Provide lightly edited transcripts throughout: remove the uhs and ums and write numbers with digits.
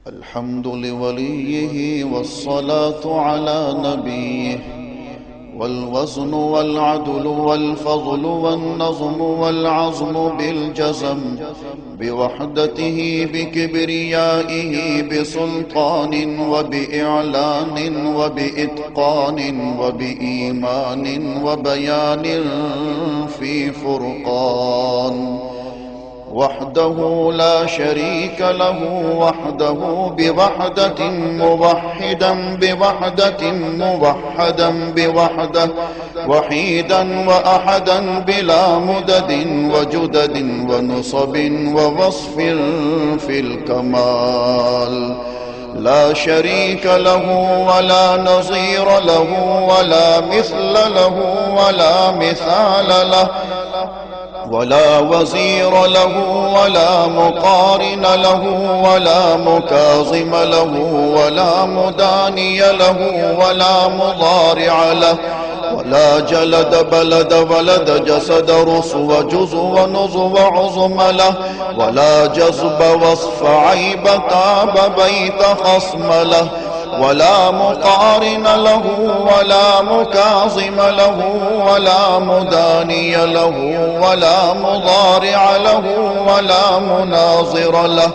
الحمد لوليه والصلاة على نبيه، والوزن والعدل والفضل والنظم والعزم بالجزم، بوحدته بكبريائه بسلطان وبإعلان وبإتقان وبإيمان وبيان في فرقان، وحده لا شريك له، وحده بوحدة موحدا بوحدة موحدا بوحدة، وحيدا وأحدا بلا مدد وجدد ونصب ووصف في الكمال، لا شريك له ولا نظير له ولا مثل له ولا مثال له، ولا وزير له ولا مقارن له ولا مكاظم له ولا مداني له ولا مضارع له، ولا جلد بلد ولد جسد رسو جزو ونزو عظم له، ولا جذب وصف عيب تاب بيت خصم له، ولا مقارن له ولا مكاظم له ولا مداني له ولا مضارع له ولا مناظر له.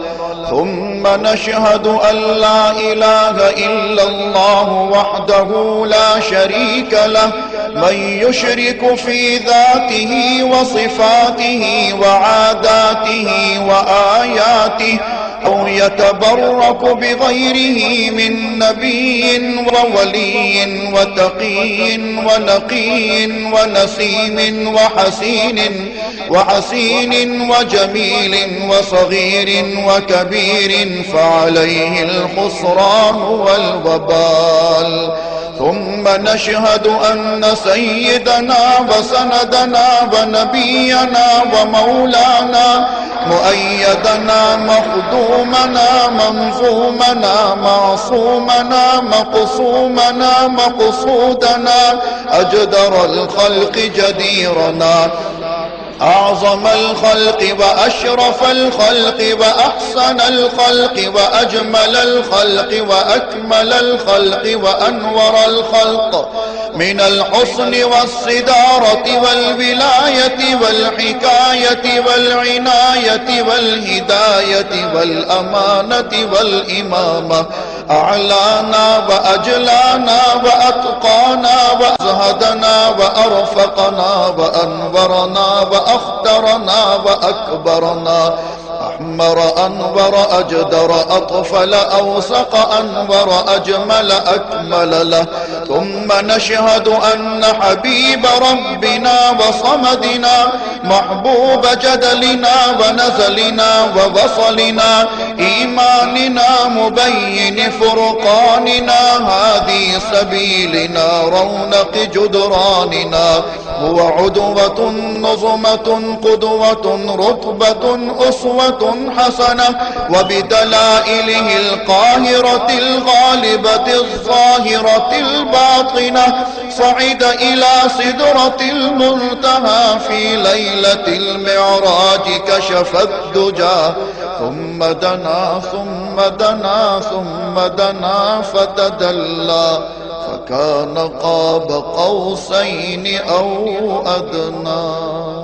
ثم نشهد أن لا إله إلا الله وحده لا شريك له، من يشرك في ذاته وصفاته وعاداته وآياته أو يتبرك بغيره من نبي وولي وتقي ونقي ونسيم وحسين وجميل وصغير وكبير، فعليه الخسران والوبال. ثم نشهد أن سيدنا وسندنا ونبينا ومولانا مؤيدنا مخدومنا منظومنا معصومنا مقصومنا مقصودنا أجدر الخلق جديرنا أعظم الخلق وأشرف الخلق وأحسن الخلق وأجمل الخلق وأكمل الخلق وأنور الخلق، من الحسن والصدارة والولاية والحكاية والعناية والهداية والأمانة والإمامة، أعلانا وأجلانا وأتقانا وأزهدنا وأرفقنا وأنورنا وأخدرنا وأكبرنا، أحمر أنور أجدر أطفل أوسق أنور أجمل أكمل له. ثم نشهد أن حبيب ربنا وصمدنا محبوب جدلنا ونزلنا ووصلنا إيماننا مبين فرقاننا هادي سبيلنا رونق جدراننا، هو عدوة نظمة قدوة رتبة أسوة حسنة، وبدلائله القاهرة الغالبة الظاهرة الباطنة صعد إلى سدرة المنتهى في ليلة المعراج كشف الدجى، ثم دنا ثم دنا ثم دنا فتدلى فكان قاب قوسين أو أدنى.